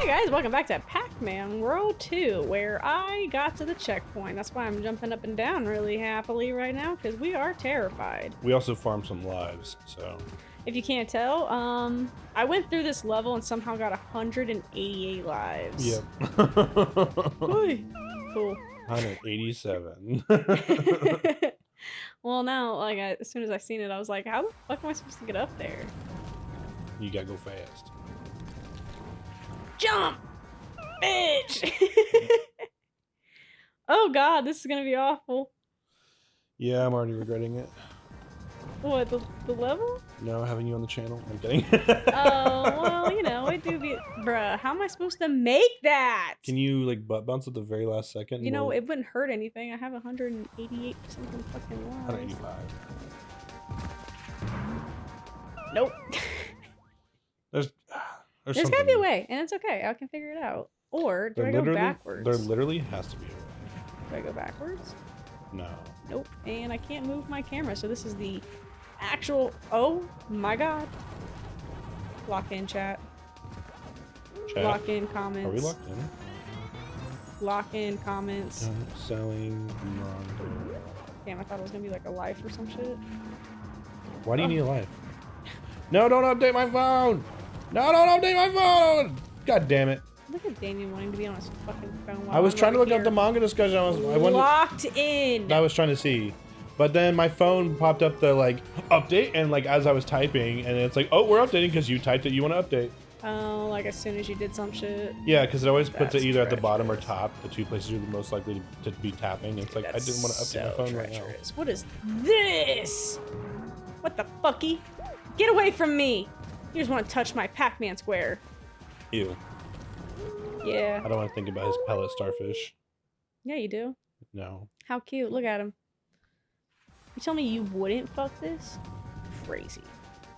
Hey guys, welcome back to Pac-Man World 2, where I got to the checkpoint. That's why I'm jumping up and down really happily right now, because we are terrified. We also farmed some lives, so... If you can't tell, I went through this level and somehow got 188 lives. Yep. Cool. 187. Well, now, like, as soon as I seen it, I was like, how the fuck am I supposed to get up there? You gotta go fast. Jump! Bitch! Oh god, this is gonna be awful. Yeah, I'm already regretting it. What, the level? No, having you on the channel. I'm kidding. Oh, well, you know, it do be... Bruh, how am I supposed to make that? Can you, like, butt bounce at the very last second? You know, it wouldn't hurt anything. I have 188 something fucking lives. 185. Nope. There's gotta be a way, and it's okay. I can figure it out. Or, do I go backwards? There literally has to be a way. Do I go backwards? No. Nope. And I can't move my camera, so this is the actual... Oh my god. Lock in, chat. Lock in comments. Are we locked in? Lock in comments. Selling manga. Damn, I thought it was gonna be like a life or some shit. Why do you need a life? No, don't update my phone! No, don't update my phone! God damn it. Look at Damien wanting to be on his fucking phone. I was trying to look up the manga discussion. I locked in. I was trying to see. But then my phone popped up the, like, update, and, like, as I was typing, and it's like, oh, we're updating because you typed it, you want to update. Oh, like as soon as you did some shit? Yeah, because it always puts it either at the bottom or top, the two places you're the most likely to be tapping. It's like, I didn't want to update my phone right now. What is this? What the fucky? Get away from me! You just want to touch my Pac-Man square. Ew. Yeah. I don't want to think about his pellet starfish. Yeah, you do. No. How cute. Look at him. You tell me you wouldn't fuck this? Crazy.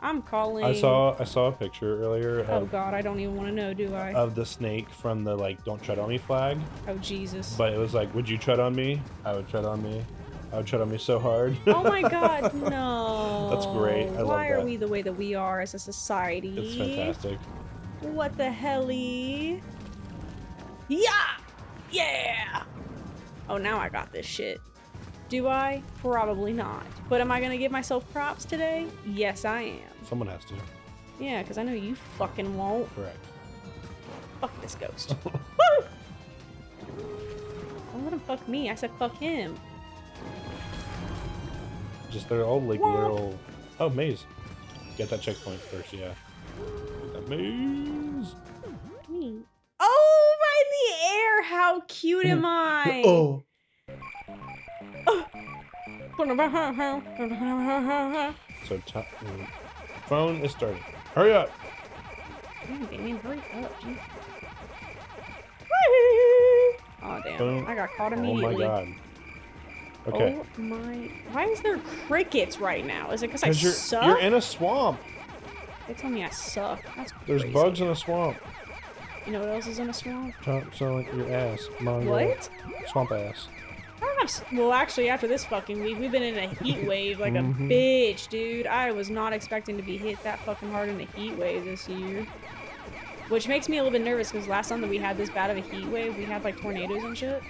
I'm calling... I saw a picture earlier of... Oh god, I don't even want to know, do I? Of the snake from the, like, don't tread on me flag. Oh, Jesus. But it was like, would you tread on me? I would tread on me. I would tread on me so hard. Oh my god, no. That's great. I love that. Why are we the way that we are as a society? It's fantastic. What the helly? Yeah! Yeah! Oh, now I got this shit. Do I? Probably not. But am I gonna give myself props today? Yes, I am. Someone has to. Yeah, because I know you fucking won't. Correct. Fuck this ghost. Woo! Don't let him fuck me. I said fuck him. Just they're all like little... Oh, maze. Get that checkpoint first, yeah. Get that maze. Me. Oh, right in the air! How cute am I? Oh. So, phone is starting. Hurry up! Damn, Damien, hurry up, jeez. Oh, damn. Boom. I got caught immediately. Oh my god. Okay. Oh my... Why is there crickets right now? Is it because I suck? You're in a swamp. They tell me I suck. That's There's crazy. bugs in a swamp. You know what else is in a swamp? So like your ass. Manga. What? Swamp ass. Well, actually, after this fucking week, we've been in a heat wave like a bitch, dude. I was not expecting to be hit that fucking hard in a heat wave this year. Which makes me a little bit nervous, because last time that we had this bad of a heat wave, we had, like, tornadoes and shit.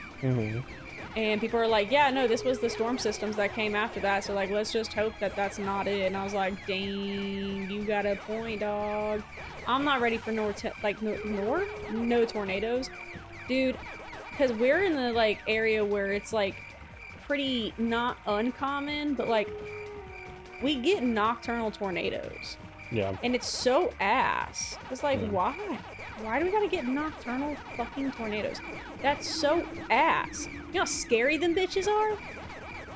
And people are like, yeah, no, this was the storm systems that came after that, so, like, let's just hope that that's not it. And I was like, dang, you got a point, dog. I'm not ready for no tornadoes. Dude, because we're in the, like, area where it's, like, pretty not uncommon, but, like, we get nocturnal tornadoes. Yeah. And it's so ass. It's like, why? Why do we gotta get nocturnal fucking tornadoes? That's so ass. You know how scary them bitches are?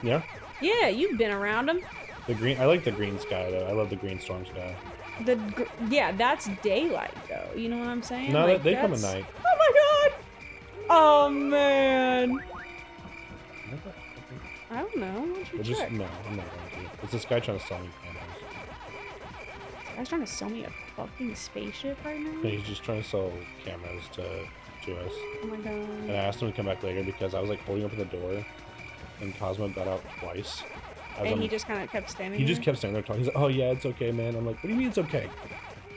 Yeah? Yeah, you've been around them. The green, I like the green sky though. I love the green storm sky. Yeah, that's daylight though. You know what I'm saying? No, like, they come at night. Oh my god! Oh man! I don't know. Why don't you check? No, I'm not going to. It's this guy trying to sell me cameras. This guy's trying to sell me a fucking spaceship right now? Yeah, he's just trying to sell cameras to us. Oh my god. And I asked him to come back later because I was like holding open the door and Cosmo got out twice. And he just kind of kept standing there? He just kept standing there talking. He's like, oh yeah, it's okay, man. I'm like, what do you mean it's okay?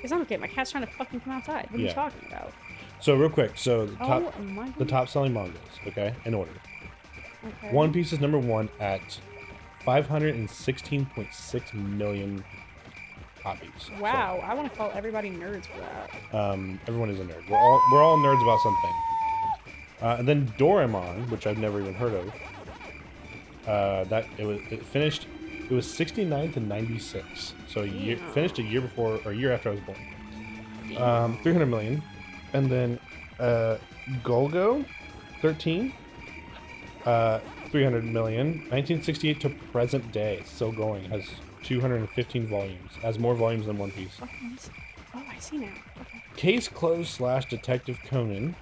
It's not okay. My cat's trying to fucking come outside. What are you talking about? So real quick, so Oh my the top selling mangas, okay, in order. Okay. One Piece is number 1 at 516.6 million copies. Wow, I want to call everybody nerds for that. Everyone is a nerd. We're all nerds about something. And then Doraemon, which I've never even heard of. It finished. It was 69 to 96. So finished a year before or a year after I was born. 300 million, and then Golgo, 13. 300 million. 1968 to present day, still going. Has 215 volumes. Has more volumes than One Piece. Oh, I see now. Okay. Case Closed / Detective Conan,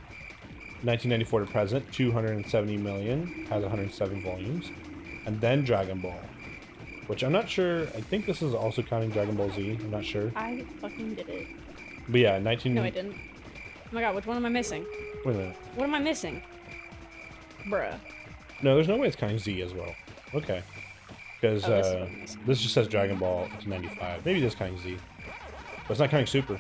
1994 to present, 270 million. Has 107 volumes. And then Dragon Ball, which I'm not sure. I think this is also counting Dragon Ball Z. I'm not sure. I fucking did it. But yeah, No, I didn't. Oh my god, which one am I missing? Wait a minute. What am I missing? Bruh. No, there's no way it's counting Z as well. Okay. Because this just says Dragon Ball to 95. Maybe it is counting Z. But it's not counting Super.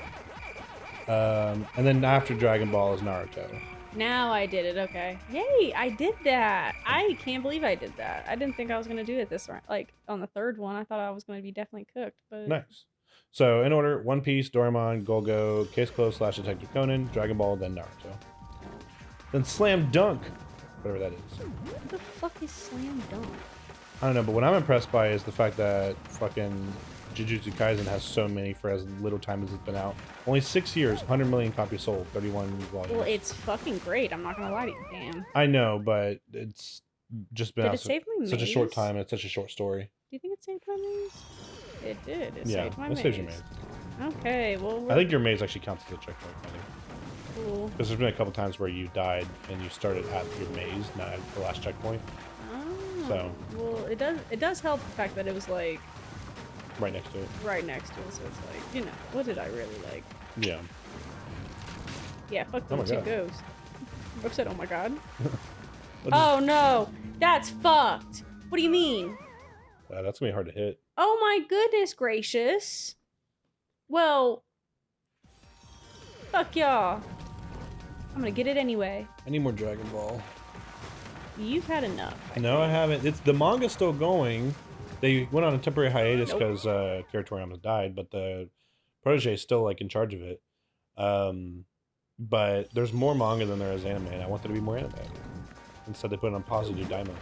And then after Dragon Ball is Naruto. Now I did it, okay. Yay, I did that. I can't believe I did that. I didn't think I was going to do it this round. Like, on the third one, I thought I was going to be definitely cooked, but... Nice. So, in order, One Piece, Doraemon, Golgo, Case Closed / Detective Conan, Dragon Ball, then Naruto. Then Slam Dunk, whatever that is. What the fuck is Slam Dunk? I don't know, but what I'm impressed by is the fact that fucking Jujutsu Kaisen has so many for as little time as it's been out. Only 6 years, 100 million copies sold, 31 volumes. Well, it's fucking great. I'm not gonna lie to you. Damn. I know, but it's just been Did out it save my such a maze? short time and it's such a short story. Do you think it saved my maze? It did. It Yeah, saved my it maze. saves your maze. Okay, well... I think your maze actually counts as a checkpoint, I think. Cool. Because there's been a couple times where you died and you started at your maze, not at the last checkpoint. Oh. So... Well, it does help the fact that it was, like... Right next to it. Right next to it, so it's like, you know, what did I really like? Yeah. Yeah, fuck Oh them my two God. ghosts. Brooke said, oh my god. What is- Oh no! That's fucked! What do you mean? That's gonna be hard to hit. Oh my goodness gracious! Well... Fuck y'all. I'm gonna get it anyway. I need more Dragon Ball. You've had enough. No, I haven't. It's the manga's still going. They went on a temporary hiatus Nope. because Kira Toriyama died, but the protege is still like in charge of it. But there's more manga than there is anime, and I want there to be more anime. Instead, they put it on pause to do Daima.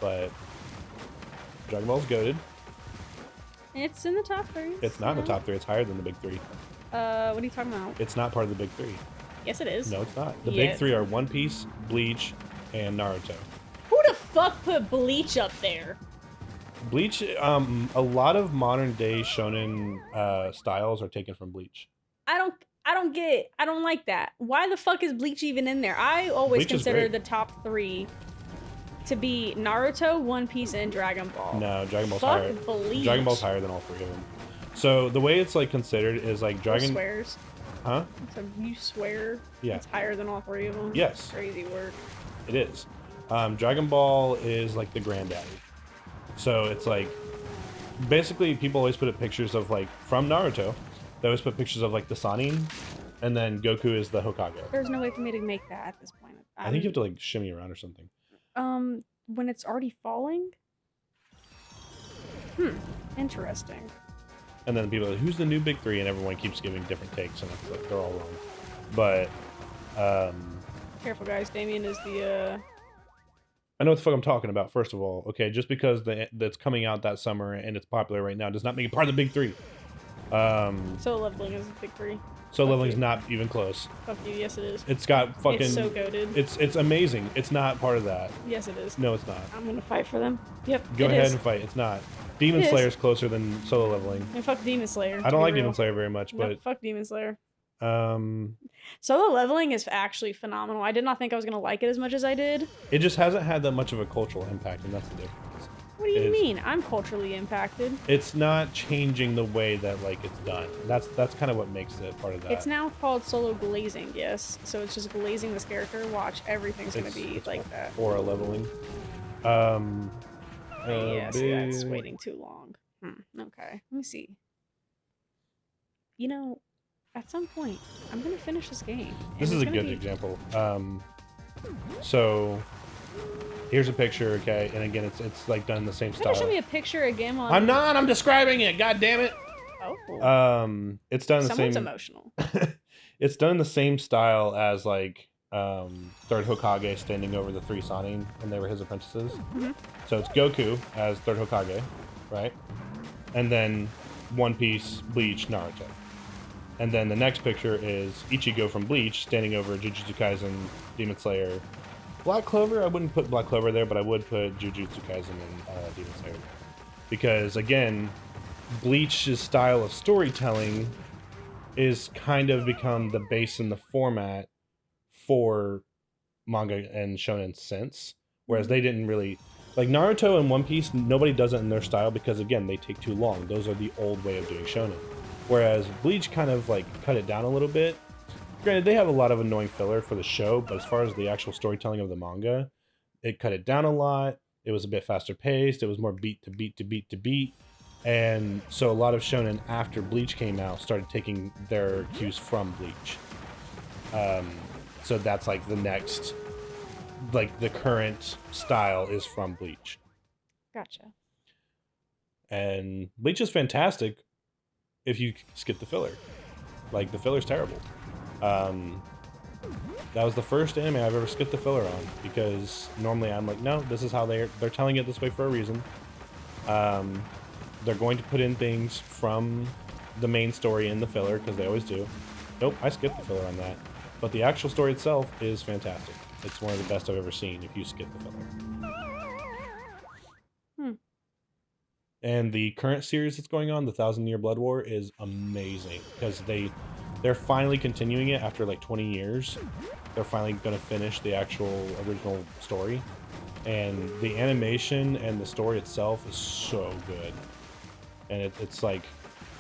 But Dragon Ball's goated. It's in the top 3. It's not in the top 3. It's higher than the big 3. What are you talking about? It's not part of the big 3. Yes, it is. No, it's not. The Yeah. big 3 are One Piece, Bleach, and Naruto. Who the fuck put Bleach up there? Bleach, a lot of modern day shonen styles are taken from Bleach. I don't get it. I don't like that. Why the fuck is Bleach even in there? I always Bleach is consider great. the top 3 to be Naruto, One Piece, and Dragon Ball. No, Dragon Ball's Fuck higher. Bleach. Dragon Ball's higher than all 3 of them. So the way it's like considered is like Dragon. Swears. Huh? So you swear Yeah. it's higher than all 3 of them? Yes. Crazy work. It is. Dragon Ball is like the granddaddy. So it's like basically people always put up pictures of like from Naruto. They always put pictures of like the Sannin, and then Goku is the Hokage. There's no way for me to make that at this point. I think you have to like shimmy around or something. When it's already falling? Interesting. And then people are like, who's the new big 3? And everyone keeps giving different takes, and it's like they're all wrong. But Careful, guys. Damien is the, I know what the fuck I'm talking about, first of all. Okay, just because that's coming out that summer and it's popular right now does not make it part of the big 3. Solo leveling is the big 3. So Fuck leveling's you. not even close. Fuck you. Yes, it is. It's got fucking... It's so goated. It's amazing. It's not part of that. Yes, it is. No, it's not. I'm gonna fight for them. Yep. Go it ahead is. and fight. It's not. Demon It is. Slayer's closer than solo leveling. I mean, fuck Demon Slayer. I don't like Demon Slayer very much, No, fuck Demon Slayer. but Solo leveling is actually phenomenal. I did not think I was gonna like it as much as I did. it just hasn't had that much of a cultural impact, and that's the difference. What do you It is. mean? I'm culturally impacted. It's not changing the way that like it's done. That's kind of what makes it part of that. It's now called solo glazing, yes. So it's just glazing this character. Watch, everything's gonna be It's like that. aura leveling. Yeah, see, that's big- waiting too long. Okay, let me see. You know, At some point, I'm gonna finish this game. This is a good example. So here's a picture, okay, and again, it's like done in the same style. Show me a picture again. While I'm describing it. God damn it. Oh. It's done in the Someone's same. Emotional. It's done in the same style as like Third Hokage standing over the 3 Sannin when they were his apprentices. Mm-hmm. So it's Goku as Third Hokage, right? And then One Piece, Bleach, Naruto. And then the next picture is Ichigo from Bleach standing over Jujutsu Kaisen, Demon Slayer, Black Clover. I wouldn't put Black Clover there, but I would put Jujutsu Kaisen and Demon Slayer. Because again, Bleach's style of storytelling is kind of become the base and the format for manga and shonen since. Whereas they didn't really... Like Naruto and One Piece, nobody does it in their style because, again, they take too long. Those are the old way of doing shonen. Whereas Bleach kind of like cut it down a little bit. Granted, they have a lot of annoying filler for the show, but as far as the actual storytelling of the manga, it cut it down a lot. It was a bit faster paced. It was more beat to beat to beat to beat. And so a lot of shonen after Bleach came out started taking their cues from Bleach. So that's like the next, like the current style is from Bleach. Gotcha. And Bleach is fantastic if you skip the filler. Like, the filler's terrible. That was the first anime I've ever skipped the filler on, because normally I'm like, no, this is how they're telling it this way for a reason. They're going to put in things from the main story in the filler, because they always do. Nope, I skipped the filler on that. But the actual story itself is fantastic. It's one of the best I've ever seen if you skip the filler. And the current series that's going on, the 1,000-Year Blood War, is amazing because they're finally continuing it after like 20 years. They're finally going to finish the actual original story, and the animation and the story itself is so good. And it's like,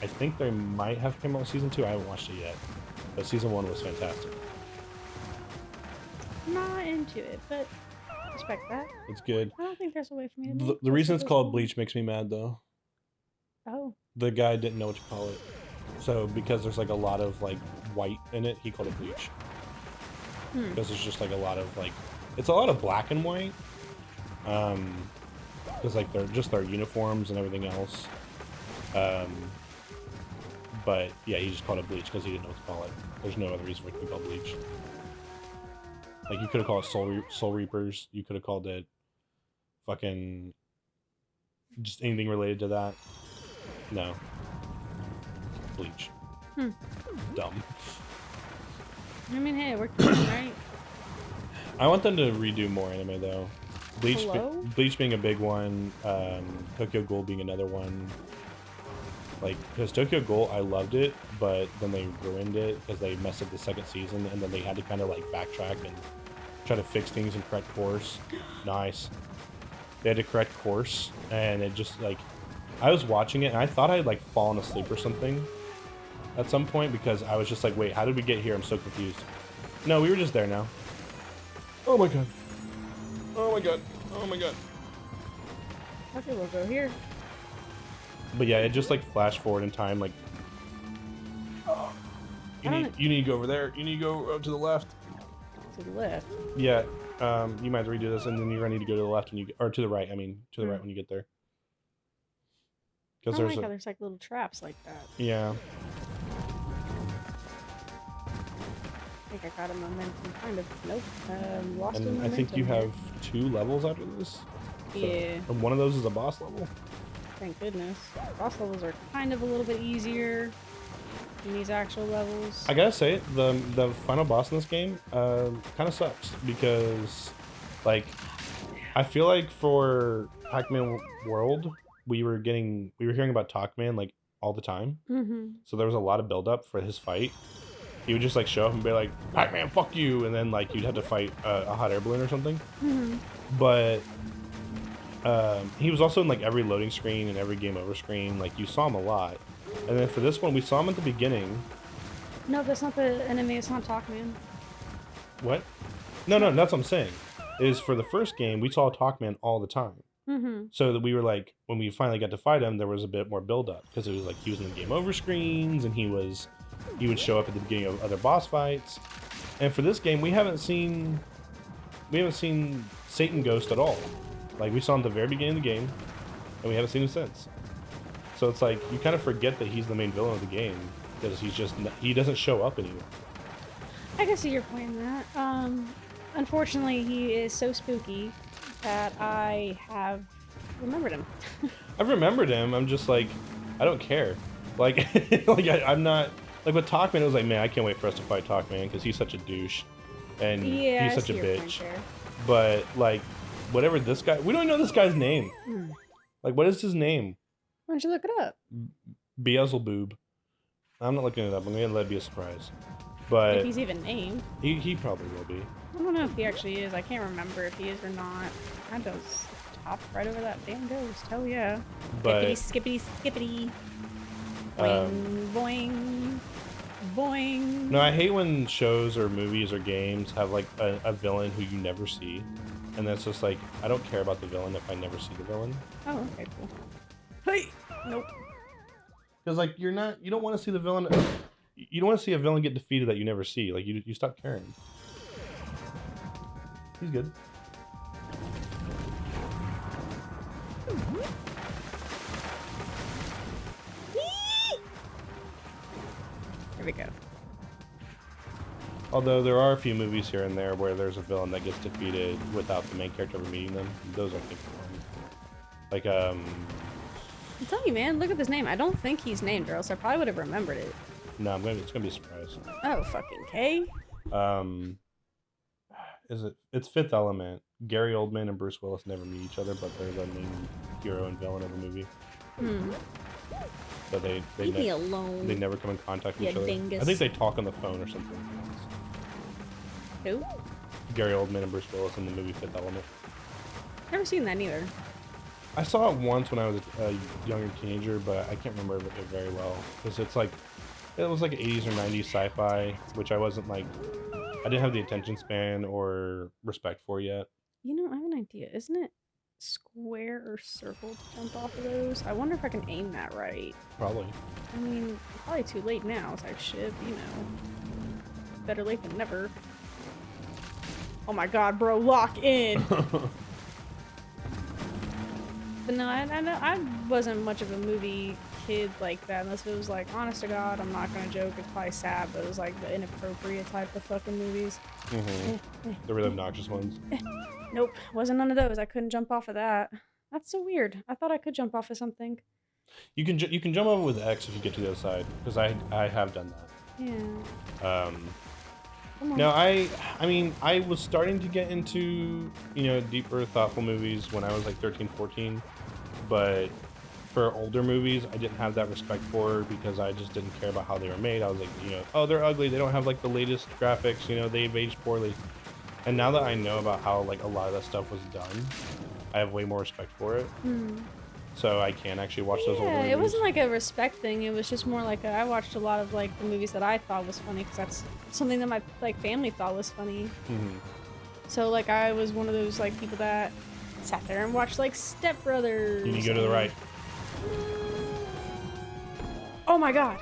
I think they might have come out with season 2. I haven't watched it yet, but season 1 was fantastic. Not into it, but respect that. It's good. I don't think there's a way for me to The reason it's called Bleach makes me mad, though. Oh. The guy didn't know what to call it. So, because there's like a lot of like white in it, he called it Bleach. Because there's just like a lot of like... It's a lot of black and white. Because like they're just their uniforms and everything else. But yeah, he just called it Bleach because he didn't know what to call it. There's no other reason for it to be called Bleach. Like, you could have called it Soul Reapers. You could have called it fucking just anything related to that. No. Bleach. Dumb. I mean, hey, we're clean, right? I want them to redo more anime, though. Bleach being a big one. Tokyo Ghoul being another one. Like, because Tokyo Ghoul, I loved it, but then they ruined it because they messed up the second season, and then they had to kind of like backtrack and try to fix things and correct course. Nice. They had to correct course, and it just like, I was watching it and I thought I'd like fallen asleep or something at some point because I was just like, wait, how did we get here? I'm so confused. No, we were just there now. Oh my god. Oh my god. Oh my god. Okay, we'll go here. But yeah, it just like flashed forward in time, like, you need to go over there. You need to go to the left. To the left. Yeah, you might have to redo this, and then you're gonna need to go to the left when you or to the right. I mean, to the right when you get there. Because how there's like little traps like that. Yeah. I think I got a momentum, kind of. Nope. Lost And momentum. I think you have 2 levels after this. So, Yeah. and one of those is a boss level. Thank goodness. Boss levels are kind of a little bit easier than these actual levels. I gotta say, the final boss in this game kind of sucks because, like, I feel like for Pac-Man World, we were hearing about Talkman like all the time. So there was a lot of build up for his fight. He would just like show up and be like, "Pac-Man, fuck you," and then like you'd have to fight a hot air balloon or something. But he was also in like every loading screen and every game over screen. Like, you saw him a lot. And then for this one, we saw him at the beginning. No, that's not the enemy. It's not Talkman. What? No, that's what I'm saying. Is for the first game, we saw Talkman all the time. So that we were like, when we finally got to fight him, there was a bit more build up because it was like he was in the game over screens and he was He would show up at the beginning of other boss fights. And for this game, we haven't seen Satan Ghost at all. Like, we saw him at the very beginning of the game, and we haven't seen him since. So it's like, you kind of forget that he's the main villain of the game, because he doesn't show up anymore. I can see your point in that. Unfortunately, he is so spooky that I have remembered him. I've remembered him. I'm just like, I don't care. Like, I'm not like with Talkman. It was like, man, I can't wait for us to fight Talkman because he's such a douche, and yeah, he's such a bitch. But like, whatever this guy, we don't know this guy's name. Like, what is his name? Why don't you look it up? Beelzebub. I'm not looking it up. I'm gonna let it be a surprise. But if he's even named, he probably will be. I don't know if he actually is. I can't remember if he is or not. That goes top right over that damn ghost. Hell yeah. But Skippity, skippity. Boing, boing, boing. No, I hate when shows or movies or games have like a villain who you never see, and that's just like, I don't care about the villain if I never see the villain. Oh, okay, cool. Hey, nope. Because like you don't want to see the villain. You don't want to see a villain get defeated that you never see. Like you stop caring. He's good. Here we go. Although there are a few movies here and there where there's a villain that gets defeated without the main character ever meeting them. Those I think are fun. Like I'm telling you, man. Look at this name. I don't think he's named, or else I probably would have remembered it. No, it's gonna be a surprise. Oh, fucking K. It's Fifth Element. Gary Oldman and Bruce Willis never meet each other, but they're the main hero and villain of the movie. So leave me alone. They never come in contact with each other. Dingus. I think they talk on the phone or something. Who? Gary Oldman and Bruce Willis in the movie Fifth Element. Never seen that either. I saw it once when I was a younger teenager, but I can't remember it very well because it was like 80s or 90s sci-fi, which I wasn't like. I didn't have the attention span or respect for yet. You know, I have an idea. Isn't it square or circle to jump off of those? I wonder if I can aim that right. Probably. I mean, probably too late now, so I should, you know. Better late than never. Oh my god, bro, lock in! But no, I wasn't much of a movie kid like that, unless it was like, honest to God, I'm not gonna joke, it's probably sad, but it was like the inappropriate type of fucking movies. The really obnoxious ones. Nope, wasn't none of those. I couldn't jump off of that. That's so weird. I thought I could jump off of something. You can jump over with X if you get to the other side, because I have done that. Yeah. No, I mean, I was starting to get into, you know, deeper, thoughtful movies when I was like 13, 14, but for older movies, I didn't have that respect for because I just didn't care about how they were made. I was like, you know, oh, they're ugly. They don't have like the latest graphics. You know, they've aged poorly. And now that I know about how like a lot of that stuff was done, I have way more respect for it. So I can actually watch those older movies. Yeah, it wasn't like a respect thing. It was just more like I watched a lot of like the movies that I thought was funny because that's something that my like family thought was funny. So like I was one of those like people that sat there and watched like Step Brothers. You need to go to the right. Oh my god.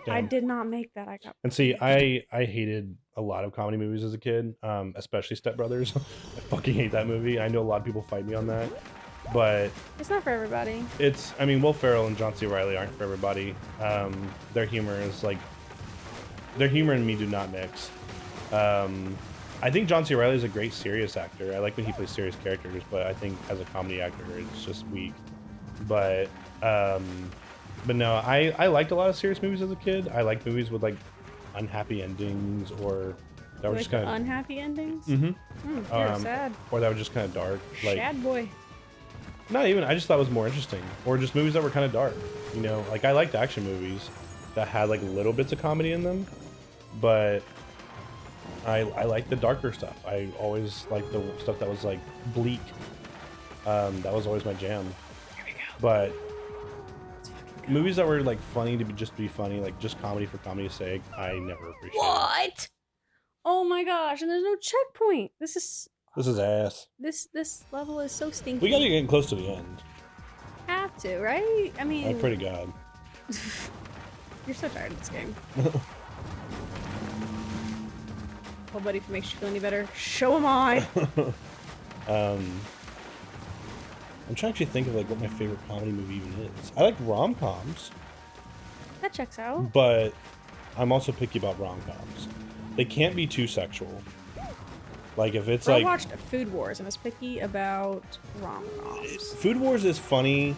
Damn. I did not make that. I got. And see, I hated a lot of comedy movies as a kid, especially Step Brothers. I fucking hate that movie. I know a lot of people fight me on that, but it's not for everybody. I mean, Will Ferrell and John C. Reilly aren't for everybody. Their humor and me do not mix. I think John C. Reilly is a great serious actor. I like when he plays serious characters, but I think as a comedy actor, it's just weak. But no, I liked a lot of serious movies as a kid. I liked movies with like unhappy endings or that were just kind of unhappy endings. You're sad. Or that were just kind of dark. Like Sad boy. not even. I just thought it was more interesting. Or just movies that were kind of dark. You know, like I liked action movies that had like little bits of comedy in them, but I like the darker stuff. I always liked the stuff that was like bleak. That was always my jam. Here we go. But movies that were like funny to just be funny, like just comedy for comedy's sake, I never appreciated. What? Oh my gosh! And there's no checkpoint. This is ass. This level is so stinky. We gotta get close to the end. Have to, right? I mean, I pray to God. You're so tired of this game. Oh, buddy, if it makes you feel any better, show am I. I'm trying to actually think of like what my favorite comedy movie even is. I like rom-coms, That checks out. but I'm also picky about rom-coms. They can't be too sexual. Like if it's I watched Food Wars and was picky about rom-coms. Food Wars is funny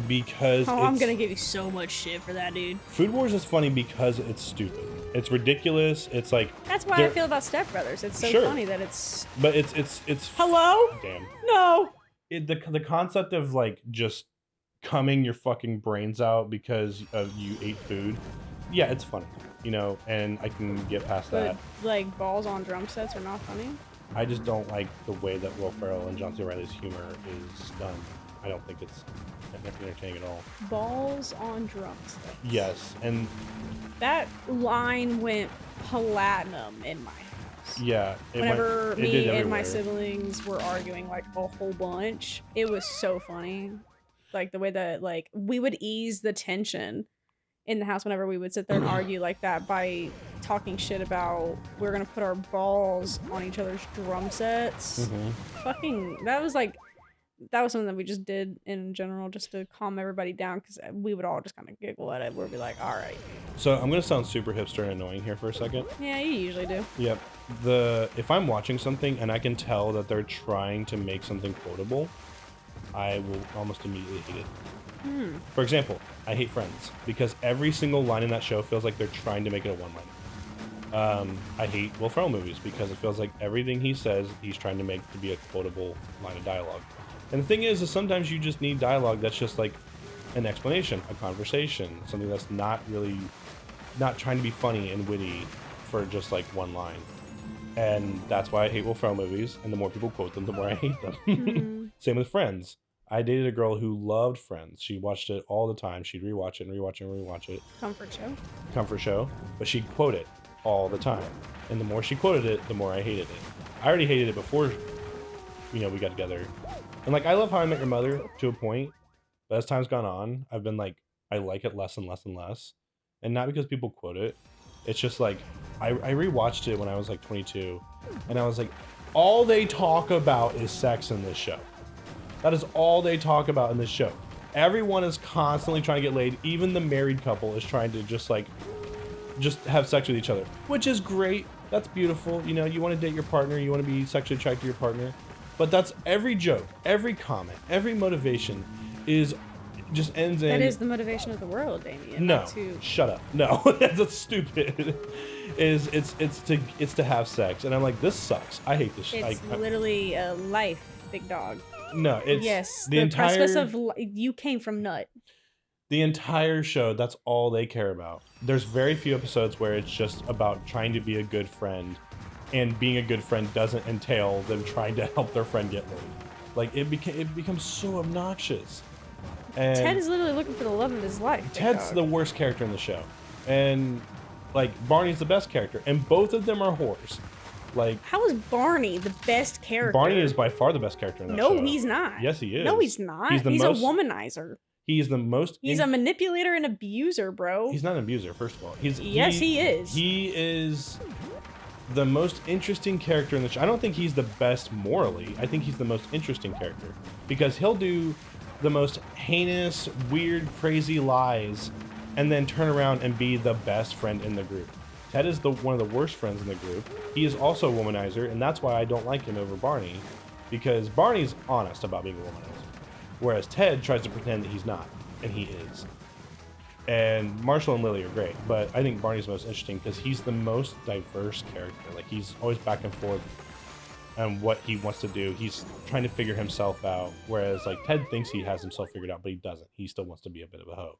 because I'm gonna give you so much shit for that, dude. Food Wars is funny because it's stupid. It's ridiculous. It's like that's why I feel about Step Brothers. It's so funny that it's. But it's. Hello? Damn. No. The concept of like just cumming your fucking brains out because you ate food. Yeah, it's funny, you know, and I can get past that. Like balls on drum sets are not funny. I just don't like the way that Will Ferrell and John C. Reilly's humor is done. I don't think it's entertaining at all. Balls on drum sets. Yes, and that line went platinum in my house. Yeah. Whenever me and my siblings were arguing like a whole bunch, it was so funny. Like the way that like we would ease the tension in the house whenever we would sit there and argue like that by talking shit about we're gonna put our balls on each other's drum sets. Fucking that was something that we just did in general just to calm everybody down because we would all just kind of giggle at it. We'd be like, all right. So I'm gonna sound super hipster and annoying here for a second. Yeah, you usually do. Yep. If I'm watching something and I can tell that they're trying to make something quotable, I will almost immediately hate it. For example, I hate Friends because every single line in that show feels like they're trying to make it a one-liner. I hate Will Ferrell movies because it feels like everything he says he's trying to make to be a quotable line of dialogue. And the thing is sometimes you just need dialogue that's just like an explanation, a conversation, something that's not trying to be funny and witty for just like one line. And that's why I hate Will Ferrell movies, and the more people quote them, the more I hate them. Same with Friends. I dated a girl who loved Friends. She watched it all the time. She'd rewatch it and rewatch it and rewatch it. Comfort show. But she'd quote it all the time. And the more she quoted it, the more I hated it. I already hated it before, we got together. And like, I love How I Met Your Mother to a point. But as time's gone on, I've been like, I like it less and less and less. And not because people quote it. It's just like, I rewatched it when I was like 22. And I was like, all they talk about is sex in this show. That is all they talk about in this show. Everyone is constantly trying to get laid. Even the married couple is trying to just have sex with each other, which is great. That's beautiful. You know, you want to date your partner. You want to be sexually attracted to your partner. But that's every joke, every comment, every motivation just ends in... That is the motivation of the world, Damien. No, shut up. No, that's stupid. It's to have sex. And I'm like, this sucks. I hate this shit. It's literally a life, big dog. No, it's the precipice of you came from nut. The entire show, that's all they care about. There's very few episodes where it's just about trying to be a good friend, and being a good friend doesn't entail them trying to help their friend get laid. Like it becomes so obnoxious. And Ted is literally looking for the love of his life. Ted's the worst character in the show, and like Barney's the best character, and both of them are whores. Like, how is Barney the best character? Barney is by far the best character in that show. No, he's not. Yes, he is. No, he's not. He's a womanizer. He's the most... He's a manipulator and abuser, bro. He's not an abuser, first of all. He is. He is the most interesting character in the show. I don't think he's the best morally. I think he's the most interesting character. Because he'll do the most heinous, weird, crazy lies and then turn around and be the best friend in the group. Ted is one of the worst friends in the group. He is also a womanizer, and that's why I don't like him over Barney, because Barney's honest about being a womanizer, whereas Ted tries to pretend that he's not, and he is. And Marshall and Lily are great, but I think Barney's the most interesting because he's the most diverse character. Like, he's always back and forth on what he wants to do. He's trying to figure himself out, whereas like Ted thinks he has himself figured out, but he doesn't. He still wants to be a bit of a hoe.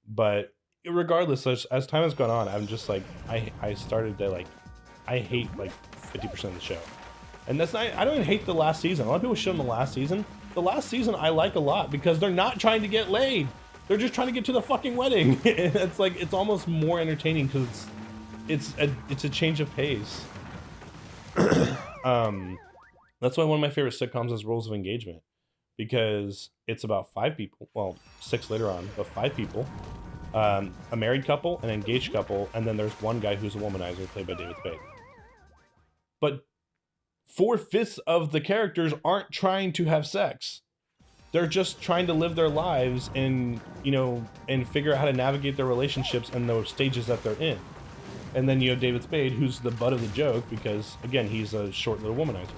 But regardless, as time has gone on, I'm just like, I started to like, I hate like 50% of the show. And that's not, I don't even hate the last season. A lot of people shit on the last season. The last season I like a lot because they're not trying to get laid. They're just trying to get to the fucking wedding. And it's like, it's almost more entertaining because it's a change of pace. That's why one of my favorite sitcoms is Rules of Engagement, because it's about 5 people, well, 6 later on, but 5 people. A married couple, an engaged couple, and then there's one guy who's a womanizer played by David Spade. but 4/5 of the characters aren't trying to have sex. They're just trying to live their lives and, you know, and figure out how to navigate their relationships and the stages that they're in. And then you have David Spade, who's the butt of the joke because, again, he's a short little womanizer.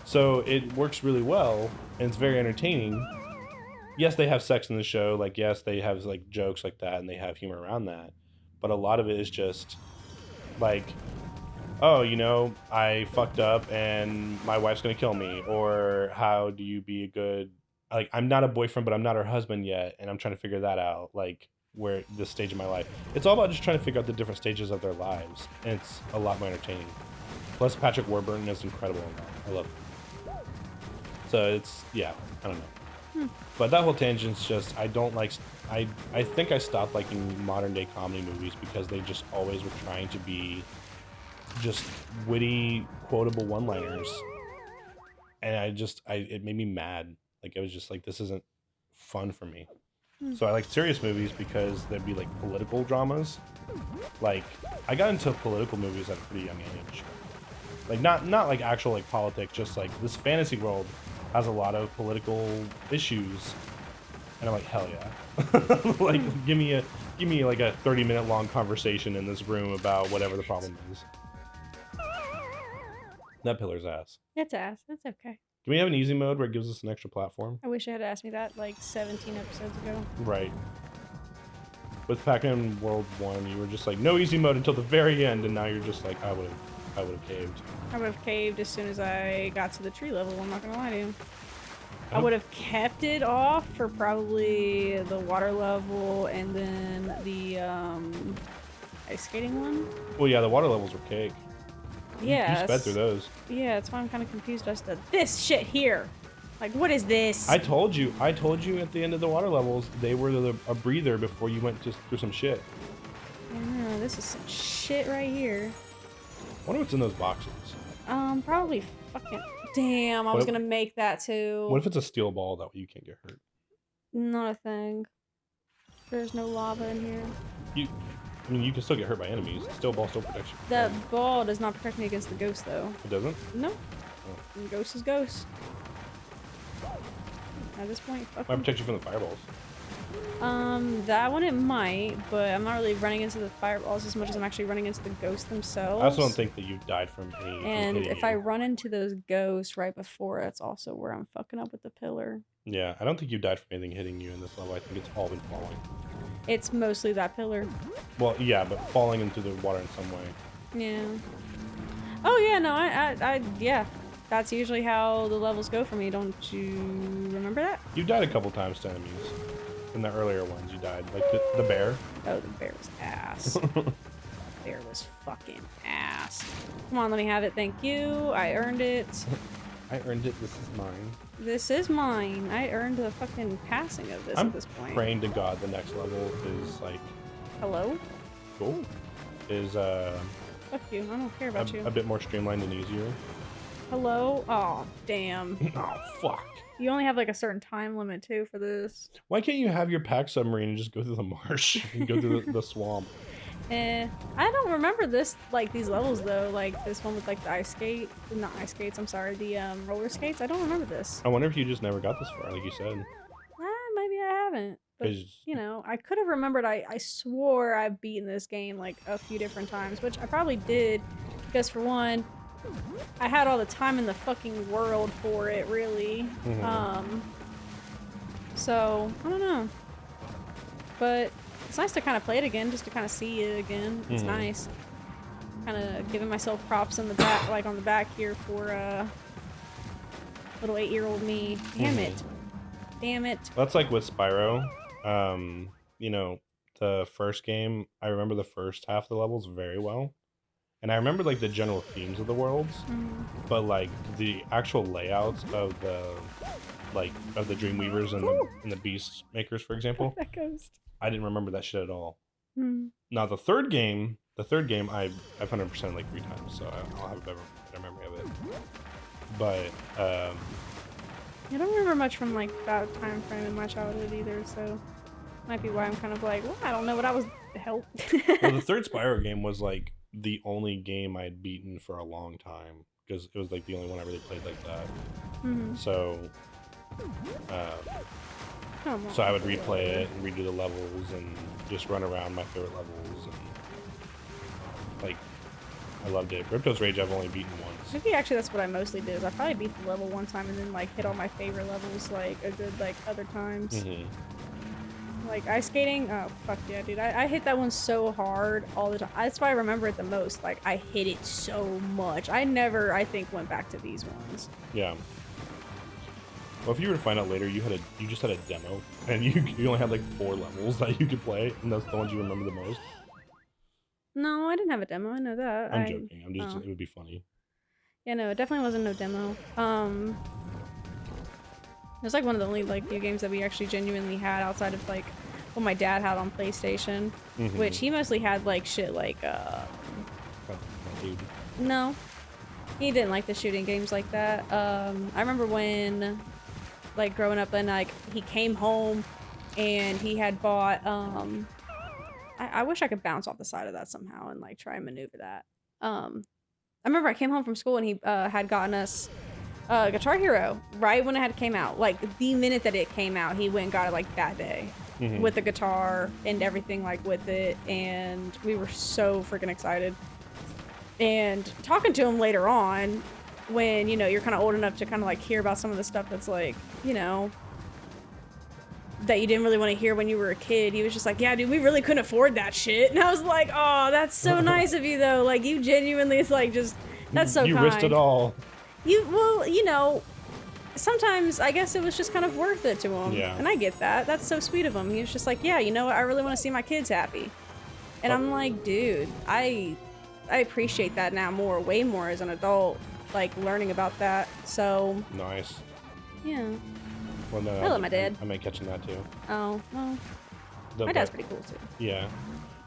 So it works really well, and it's very entertaining. Yes, they have sex in the show. Like, yes, they have, like, jokes like that, and they have humor around that. But a lot of it is just, like, oh, you know, I fucked up, and my wife's gonna kill me. Or how do you be a good... Like, I'm not a boyfriend, but I'm not her husband yet, and I'm trying to figure that out, like, where this stage of my life. It's all about just trying to figure out the different stages of their lives, and it's a lot more entertaining. Plus, Patrick Warburton is incredible in that. I love him. So it's, yeah, I don't know. But that whole tangent's just, I don't like... I think I stopped liking modern-day comedy movies because they just always were trying to be just witty, quotable one-liners. And it made me mad. Like, I was just like, this isn't fun for me. So I like serious movies because there'd be, like, political dramas. Like, I got into political movies at a pretty young age. Like, not like actual, like, politics, just, like, this fantasy world has a lot of political issues. And I'm like, hell yeah. Like, give me like a 30-minute long conversation in this room about whatever the problem is. That pillar's ass. It's ass. It's okay. Can we have an easy mode where it gives us an extra platform? I wish you had asked me that like 17 episodes ago. Right. With Pac-Man World 1, you were just like, no easy mode until the very end, and now you're just like, I would have caved. I would have caved as soon as I got to the tree level, I'm not gonna lie to you. I would have kept it off for probably the water level and then the ice skating one. Well, yeah, the water levels were cake. Yeah. You sped through those. Yeah, that's why I'm kind of confused as to this shit here. Like, what is this? I told you at the end of the water levels, they were a breather before you went just through some shit. Yeah, this is some shit right here. I wonder what's in those boxes. Probably fucking... Damn, I was gonna make that too. What if it's a steel ball? That way you can't get hurt. Not a thing. There's no lava in here. I mean, you can still get hurt by enemies. Steel ball still protects you. The ball does not protect me against the ghost, though. It doesn't? No. Oh. Ghost is ghost. At this point, fuck Might protect you from the fireballs. That one it might, but I'm not really running into the fireballs as much as I'm actually running into the ghosts themselves. I also don't think that you've died from any. And if I run into those ghosts right before, that's also where I'm fucking up with the pillar. Yeah, I don't think you died from anything hitting you in this level. I think it's all been falling. It's mostly that pillar. Well, yeah, but falling into the water in some way. Yeah. Oh yeah, no, yeah. That's usually how the levels go for me. Don't you remember that? You died a couple times to enemies. In the earlier ones, you died. Like the bear. Oh, the bear was ass. Bear was fucking ass. Come on, let me have it. Thank you. I earned it. I earned it. This is mine. This is mine. I earned the fucking passing of this at this point. I'm praying to God the next level is like... Hello? Cool. Is, Fuck you. I don't care about you. A bit more streamlined and easier. Hello? Oh, damn. Oh, fuck. You only have like a certain time limit too for this. Why can't you have your pack submarine and just go through the marsh and go through the swamp? I don't remember this, like these levels though, like this one with like the ice skate, not ice skates, I'm sorry, the roller skates. I don't remember this. I wonder if you just never got this far, like you said. Maybe I haven't. But, you know, I could have remembered, I swore I've beaten this game like a few different times, which I probably did, because for one, I had all the time in the fucking world for it, really. So, I don't know. But it's nice to kind of play it again, just to kind of see it again. It's nice. Kind of giving myself props in the back, like on the back here for little 8-year-old me. Damn it. Damn it. That's like with Spyro. You know, the first game, I remember the first half of the levels very well. And I remember like the general themes of the worlds, but like the actual layouts of the Dreamweavers and the Beast Makers, for example. That ghost. I didn't remember that shit at all. Now the third game I've 100% like 3 times, so I'll have a better memory of it. But I don't remember much from like that time frame in my childhood either, so might be why I'm kind of like, well, I don't know what I was. Help. Well, the third Spyro game was like the only game I'd beaten for a long time because it was like the only one I really played like that. So, so I would replay it and redo the levels and just run around my favorite levels and like I loved it. Ripto's Rage I've only beaten once. Maybe actually that's what I mostly did is I probably beat the level one time and then like hit all my favorite levels like a good like other times. Like ice skating, oh fuck yeah, dude! I hit that one so hard all the time. That's why I remember it the most. Like I hit it so much. I never, I think, went back to these ones. Yeah. Well, if you were to find out later, you just had a demo, and you only had like 4 levels that you could play, and that's the ones you remember the most. No, I didn't have a demo. I know that. I'm joking. I'm just. It would be funny. Yeah, no, it definitely wasn't no demo. It was like one of the only like few games that we actually genuinely had outside of like what my dad had on PlayStation, which he mostly had like shit like no, he didn't like the shooting games like that. I remember when like growing up and like he came home and he had bought I wish I could bounce off the side of that somehow and like try and maneuver that. I remember I came home from school and he had gotten us Guitar Hero right when it had came out. Like the minute that it came out, he went and got it like that day with the guitar and everything like with it, and we were so freaking excited. And talking to him later on, when you know you're kind of old enough to kind of like hear about some of the stuff that's like you know that you didn't really want to hear when you were a kid, he was just like, yeah, dude, we really couldn't afford that shit. And I was like, oh, that's so nice of you though. Like you genuinely, it's like just that's so you kind. risked it all. Well, you know, sometimes I guess it was just kind of worth it to him. Yeah. And I get that. That's so sweet of him. He was just like, yeah, you know what? I really want to see my kids happy. And I'm like, dude, I appreciate that now more, way more as an adult, like learning about that. So nice. Yeah. Well, no, I love my dad. I might catching that too. Oh, well. My dad's pretty cool too. Yeah.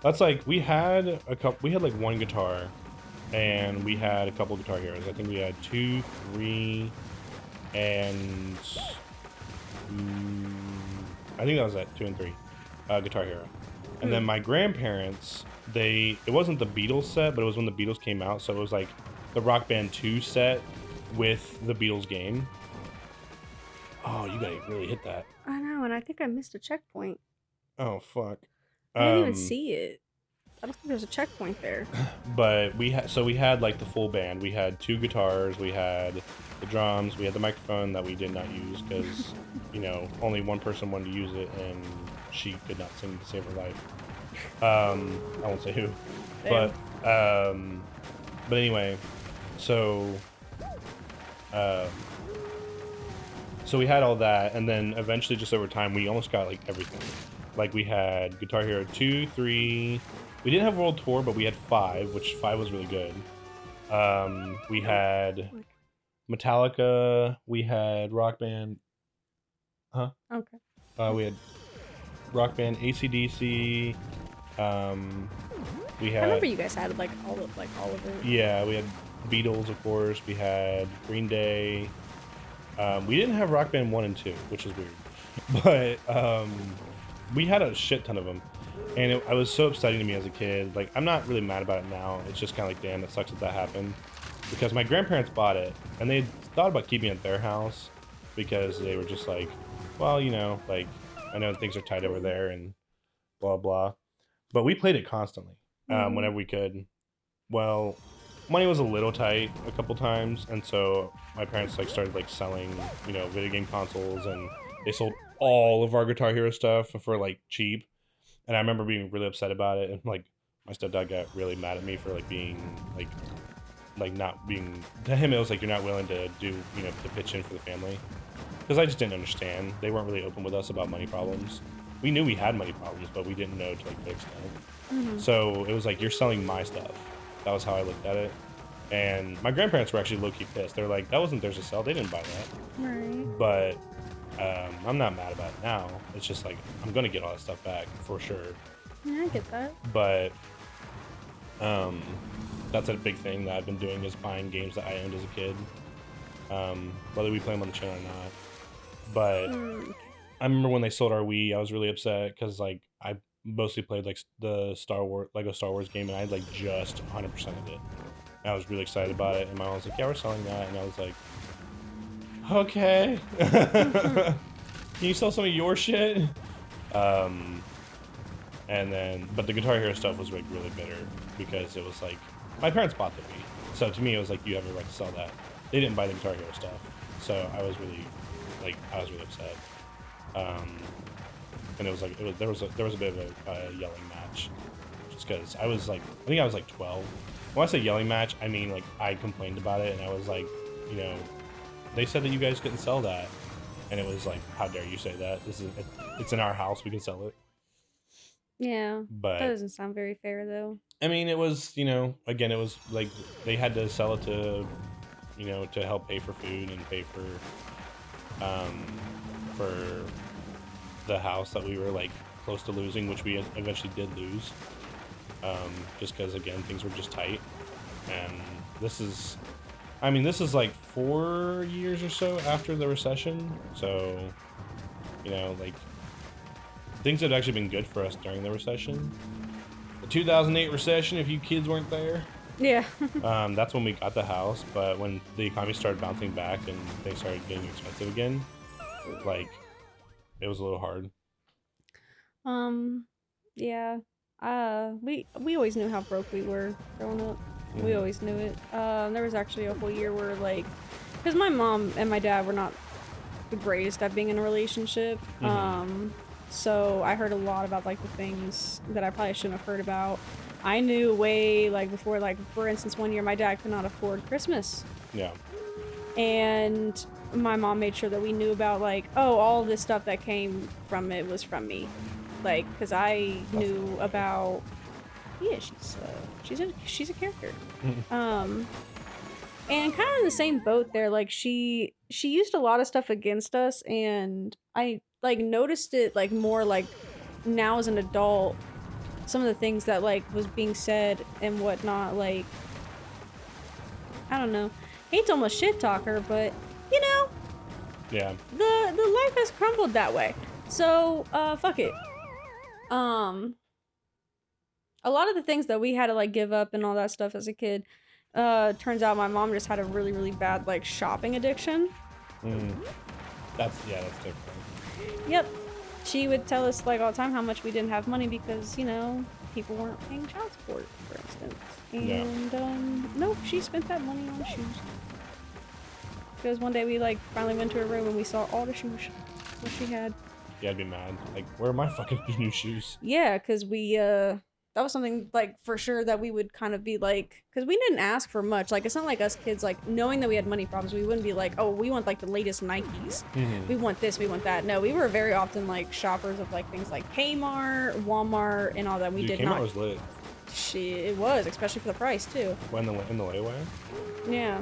That's like we had like one guitar. And we had a couple Guitar Heroes. I think we had 2, 3, and I think that was at 2 and 3. Guitar Hero. And then my grandparents, it wasn't the Beatles set, but it was when the Beatles came out. So it was like the Rock Band 2 set with the Beatles game. Oh, you gotta really hit that. I know, and I think I missed a checkpoint. Oh, fuck. I didn't even see it. I don't think there's a checkpoint there. But we had like the full band. We had 2 guitars, we had the drums, we had the microphone that we did not use because, you know, only one person wanted to use it and she could not sing to save her life. I won't say who. Damn. But anyway, so we had all that, and then eventually just over time we almost got like everything. Like we had Guitar Hero 2, 3. We didn't have World Tour, but we had 5, which 5 was really good. We had Metallica. We had Rock Band. Huh? Okay. We had Rock Band, AC/DC. We had. I remember you guys had like all of it. Yeah, we had Beatles, of course. We had Green Day. We didn't have Rock Band 1 and 2, which is weird, but we had a shit ton of them. And it was so upsetting to me as a kid. Like, I'm not really mad about it now. It's just kind of like, damn, it sucks that happened. Because my grandparents bought it, and they thought about keeping it at their house because they were just like, well, you know, like, I know things are tight over there and blah, blah. But we played it constantly, whenever we could. Well, money was a little tight a couple times, and so my parents like started like selling, you know, video game consoles, and they sold all of our Guitar Hero stuff for like cheap. And I remember being really upset about it, and like my stepdad got really mad at me for like being like not being, to him it was like, you're not willing to do, you know, to pitch in for the family, because I just didn't understand. They weren't really open with us about money problems. We knew we had money problems, but we didn't know to like fix them. So it was like, you're selling my stuff. That was how I looked at it. And my grandparents were actually low-key pissed. They're like, that wasn't theirs to sell. They didn't buy that. Right. But I'm not mad about it now. It's just like, I'm gonna get all that stuff back for sure. Yeah, I get that. But that's a big thing that I've been doing, is buying games that I owned as a kid, whether we play them on the channel or not. But I remember when they sold our Wii, I was really upset because like mostly played like the Lego Star Wars game, and I had like just 100% of it. And I was really excited about it, and my mom was like, "Yeah, we're selling that," and I was like, "Okay, can you sell some of your shit?" And then, but the Guitar Hero stuff was like really bitter because it was like my parents bought the Wii, so to me it was like you have a right to sell that. They didn't buy the Guitar Hero stuff, so I was really upset. And it was like there was a bit of a yelling match, just because I think I was like 12. When I say yelling match, I mean like I complained about it, and I was like, you know, they said that you guys couldn't sell that, and it was like, how dare you say that? It's in our house, we can sell it. Yeah, But that doesn't sound very fair, though. I mean, it was, you know, again, it was like they had to sell it to, you know, to help pay for food and pay for the house that we were like close to losing, which we eventually did lose, just because again things were just tight. And this is like 4 years or so after the recession, so you know, like things had actually been good for us during the recession. The 2008 recession, if you kids weren't there. Yeah. That's when we got the house, but when the economy started bouncing back and things started getting expensive again, like, it was a little hard. Yeah. We always knew how broke we were growing up. We always knew it. There was actually a whole year where, like, because my mom and my dad were not the greatest at being in a relationship. So I heard a lot about, like, the things that I probably shouldn't have heard about. I knew way, like, before, like, for instance, one year my dad could not afford Christmas. Yeah. And my mom made sure that we knew about, like, oh, all this stuff that came from it was from me. Like, because I knew about, yeah, she's a character. And kind of in the same boat there, like, she used a lot of stuff against us, and I, like, noticed it, like, more, like, now as an adult, some of the things that, like, was being said and whatnot, like, I don't know. Hate to almost shit talk her, but, you know, yeah, the life has crumbled that way. So, fuck it. A lot of the things that we had to, like, give up and all that stuff as a kid, turns out my mom just had a really, really bad, like, shopping addiction. That's different. Yep. She would tell us, like, all the time how much we didn't have money because, you know, people weren't paying child support, for instance. And, nope, she spent that money on shoes. Because one day we, like, finally went to her room and we saw all the shoes that she had. Yeah, I'd be mad. Like, where are my fucking new shoes? Yeah, because we, that was something, like, for sure that we would kind of be like, because we didn't ask for much. Like, it's not like us kids, like, knowing that we had money problems, we wouldn't be like, oh, we want, like, the latest Nikes. We want this, we want that. No, we were very often, like, shoppers of, like, things like Kmart, Walmart, and all that. We did Kmart not. was lit. Shit, it was, especially for the price, too. When in the layaway? Yeah.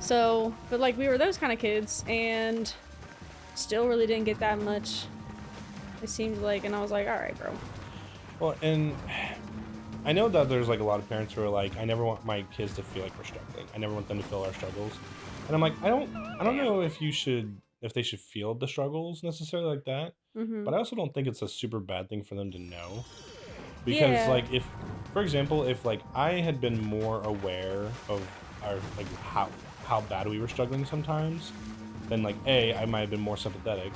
So, but, like, we were those kind of kids, and still really didn't get that much. It seemed like, and I was like, all right, bro. Well, and I know that there's like a lot of parents who are like, I never want my kids to feel like we're struggling. I never want them to feel our struggles. And I'm like, I don't know if they should feel the struggles necessarily like that. But I also don't think it's a super bad thing for them to know. Because like if, for example, if like I had been more aware of our like how bad we were struggling sometimes, then like A, I might have been more sympathetic.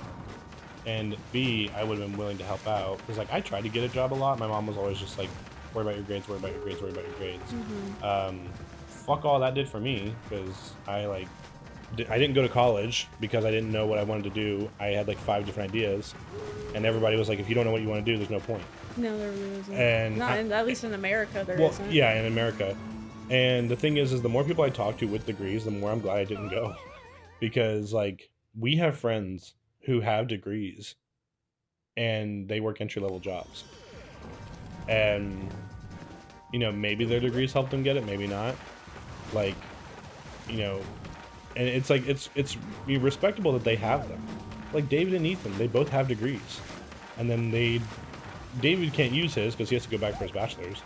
And B, I would have been willing to help out. Because, like, I tried to get a job a lot. My mom was always just like, worry about your grades, worry about your grades, worry about your grades. Fuck all that did for me. Because I didn't go to college because I didn't know what I wanted to do. I had, like, 5 different ideas. And everybody was like, if you don't know what you want to do, there's no point. No, there really isn't. And at least in America, there isn't. Yeah, in America. And the thing is the more people I talk to with degrees, the more I'm glad I didn't go. Because, like, we have friends who have degrees and they work entry-level jobs, and you know, maybe their degrees helped them get it, maybe not, like, you know, and it's like it's respectable that they have them. Like David and Ethan, they both have degrees, and then David can't use his because he has to go back for his bachelor's,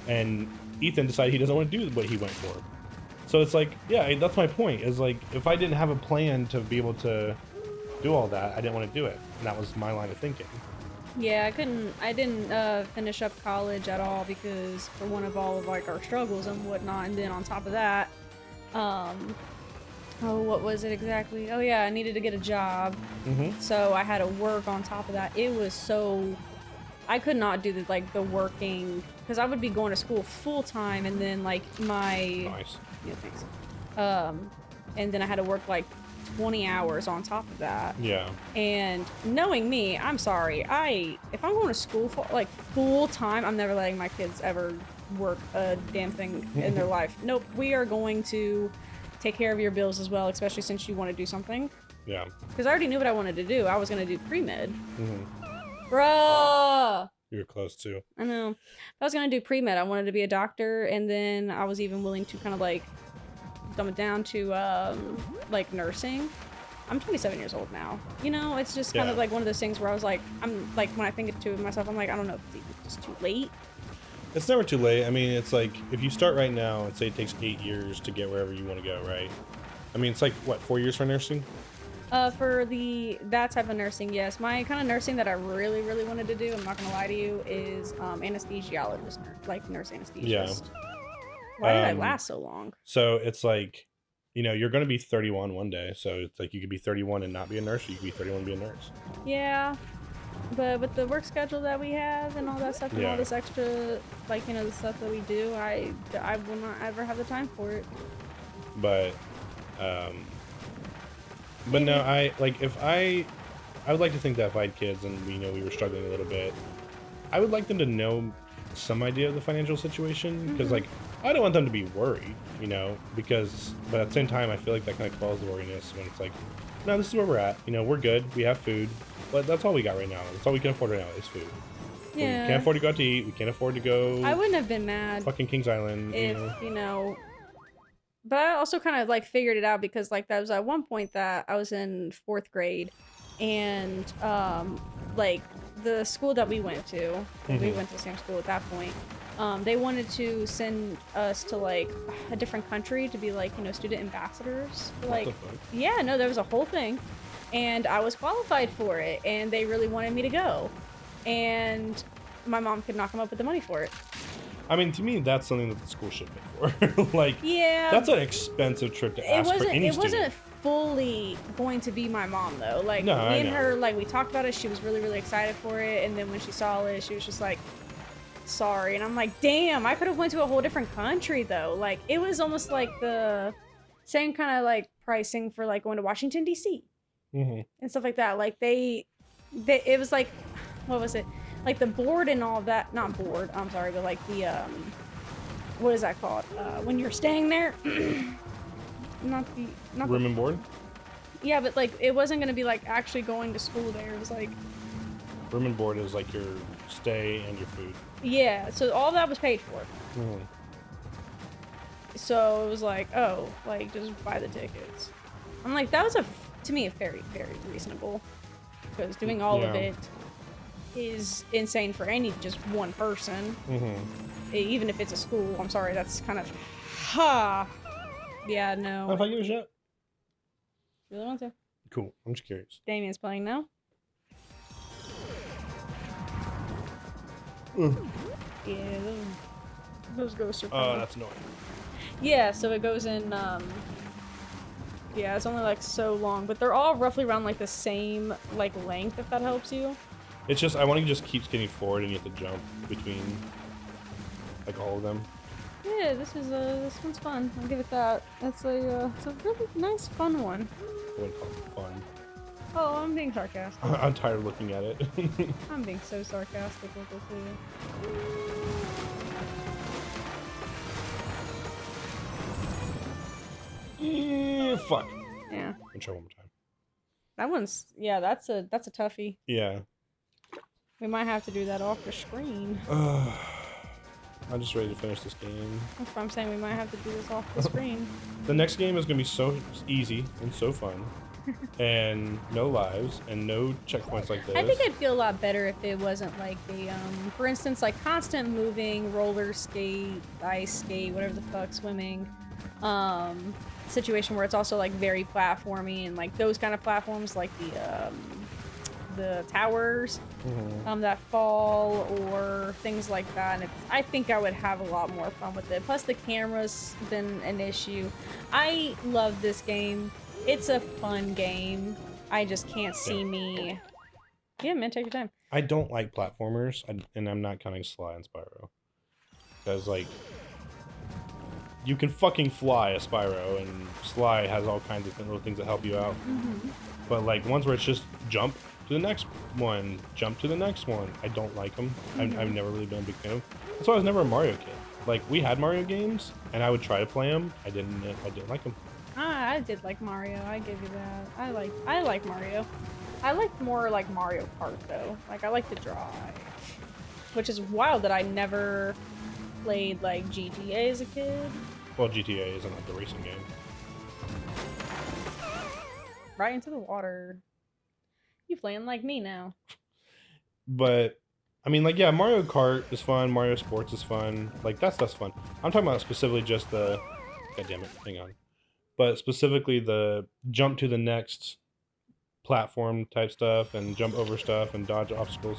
and Ethan decided he doesn't want to do what he went for. So it's like, yeah, that's my point, is like, if I didn't have a plan to be able to do all that, I didn't want to do it, and that was my line of thinking. Yeah, I didn't finish up college at all because for one of all of like our struggles and whatnot, and then on top of that, um, oh, what was it exactly? Oh yeah, I needed to get a job, so I had to work on top of that. It was so, I could not do the working, because I would be going to school full time, and then like Nice. yeah, thanks. And then I had to work like 20 hours on top of that. Yeah. And knowing me, I'm sorry. If I'm going to school like full time, I'm never letting my kids ever work a damn thing in their life. Nope. We are going to take care of your bills as well, especially since you want to do something. Yeah. Because I already knew what I wanted to do. I was going to do pre-med. Bruh! You're close too. I know. I was going to do pre-med. I wanted to be a doctor, and then I was even willing to kind of like dumb it down to like nursing. I'm 27 years old now. You know, it's just kind of like one of those things where I was like, I'm like, when I think it to myself, I'm like, I don't know if it's even just too late. It's never too late. I mean, it's like if you start right now, and say it takes 8 years to get wherever you want to go, right? I mean, it's like what, 4 years for nursing? For that type of nursing, yes. My kind of nursing that I really, really wanted to do, I'm not gonna lie to you, is anesthesiologist, like nurse anesthesiologist. Yeah. Why did I last so long? So it's like, you know, you're going to be 31 one day. So it's like you could be 31 and not be a nurse, or you could be 31 and be a nurse. Yeah. But with the work schedule that we have and all that stuff and all this extra, like, you know, the stuff that we do, I will not ever have the time for it. But no, I would like to think that if I had kids and, you know, we were struggling a little bit, I would like them to know some idea of the financial situation, because like I don't want them to be worried, you know, but at the same time I feel like that kind of quells the worriness when it's like, no, this is where we're at, you know, we're good, we have food, but that's all we got right now. That's all we can afford right now is food. Yeah. We can't afford to go out to eat, we can't afford to go I wouldn't have been mad fucking Kings Island, if, you know, but I also kind of like figured it out because like that was at one point that I was in 4th grade, and like the school that we went to, we went to the same school at that point, they wanted to send us to like a different country to be like, you know, student ambassadors. Like, yeah, no, there was a whole thing, and I was qualified for it, and they really wanted me to go, and my mom could not come up with the money for it. I mean, to me, that's something that the school should pay for. Like, yeah, that's an expensive trip to ask for any student. It wasn't fully going to be my mom though. Like, me and her, like, we talked about it. She was really, really excited for it, and then when she saw it, she was just like, "Sorry." And I'm like, "Damn, I could have went to a whole different country though." Like, it was almost like the same kind of like pricing for like going to Washington D.C. and stuff like that. Like, it was like, what was it? Like the board and all that, not board, I'm sorry, but like the, what is that called? When you're staying there, not room and board? Yeah, but like, it wasn't going to be like actually going to school there. It was like, room and board is like your stay and your food. Yeah, so all that was paid for. So it was like, oh, like just buy the tickets. I'm like, that was to me, a very, very reasonable, because doing all of it is insane for just one person. Even if it's a school, I'm sorry, that's kind of, yeah, no. What if I give it a shot? Really want to? Cool, I'm just curious. Damien's playing now. Yeah, those ghosts are funny. Oh, that's annoying. Yeah, so it goes in, yeah, it's only like so long, but they're all roughly around like the same like length, if that helps you. It's just, I want to just keep skinning forward and you have to jump between like all of them. Yeah, this one's fun. I'll give it that. It's a really nice, fun one. I wouldn't call it fun. Oh, I'm being sarcastic. I'm tired of looking at it. I'm being so sarcastic with this here. Fuck. Yeah. I'll try one more time. That one's, yeah, that's a toughie. Yeah. We might have to do that off the screen. I'm just ready to finish this game. That's what I'm saying, we might have to do this off the screen. The next game is going to be so easy and so fun. And no lives and no checkpoints like this. I think I'd feel a lot better if it wasn't like a, for instance, like constant moving, roller skate, ice skate, whatever the fuck, swimming, situation where it's also like very platformy, and like those kind of platforms, like the, the towers that fall or things like that. And I think I would have a lot more fun with it. Plus the camera's been an issue. I love this game. It's a fun game. I just can't see me. Yeah, man, take your time. I don't like platformers, and I'm not counting Sly and Spyro. Because, like, you can fucking fly a Spyro, and Sly has all kinds of little things that help you out. But, like, ones where it's just jump to the next one, jump to the next one, I don't like them. I've never really been a big fan of them. That's why I was never a Mario kid. Like, we had Mario games, and I would try to play them. I didn't like them. I did like Mario. I give you that. I like Mario. I like more like Mario Kart though. Like I like to drive, which is wild that I never played like GTA as a kid. Well, GTA isn't like the racing game. Right into the water. You playing like me now. But I mean, like, yeah, Mario Kart is fun. Mario Sports is fun. Like that stuff's fun. I'm talking about specifically just the. God damn it! Hang on. But specifically the jump to the next platform type stuff and jump over stuff and dodge obstacles.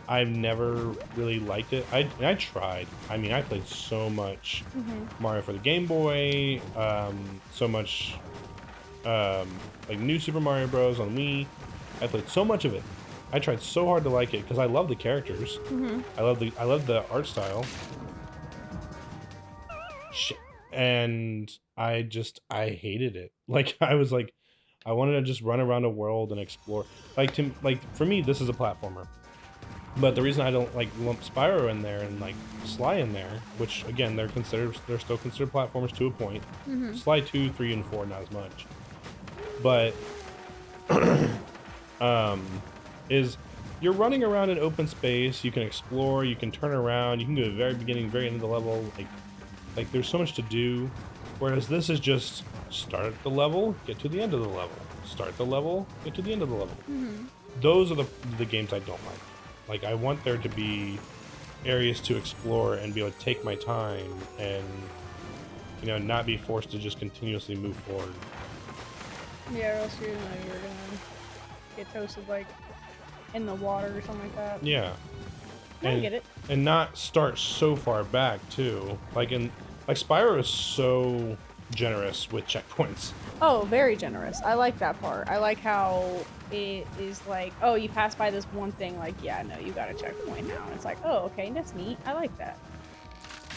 I've never really liked it. I tried. I mean, I played so much Mario for the Game Boy, so much like New Super Mario Bros. On Wii. I played so much of it. I tried so hard to like it because I love the characters. I love the art style. Shit. And I hated it. Like I was like, I wanted to just run around a world and explore. Like for me, this is a platformer. But the reason I don't like lump Spyro in there and like Sly in there, which again they're still considered platformers to a point. Sly 2, 3, and 4 not as much. But is you're running around in open space. You can explore. You can turn around. You can go to the very beginning, very end of the level. Like there's so much to do, whereas this is just start at the level, get to the end of the level. Start the level, get to the end of the level. Those are the games I don't like. Like I want there to be areas to explore and be able to take my time and, you know, not be forced to just continuously move forward. Yeah, or else you're gonna get toasted like in the water or something like that. Yeah. I get it. And not start so far back too. Like Spyro is so generous with checkpoints. Oh, very generous. I like that part. I like how it is like, oh, you pass by this one thing, like, yeah, no, you got a checkpoint now. And it's like, oh, okay, that's neat. I like that.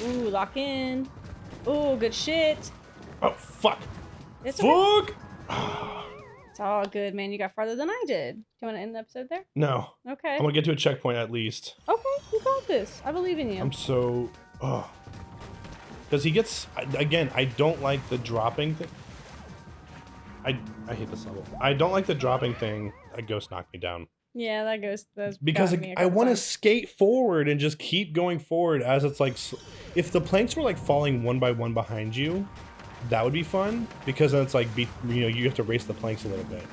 Ooh, lock in. Ooh, good shit. Oh, fuck. It's fuck! Okay. It's all good, man. You got farther than I did. Do you want to end the episode there? No. Okay. I'm gonna get to a checkpoint at least. Okay, you got this. I believe in you. I'm so... Because he gets... Again, I don't like the dropping thing. I hate this level. I don't like the dropping thing. That ghost knocked me down. Yeah, that ghost does. Because I want to skate forward and just keep going forward as it's like... If the planks were like falling one by one behind you, that would be fun. Because then it's like, you know, you have to race the planks a little bit.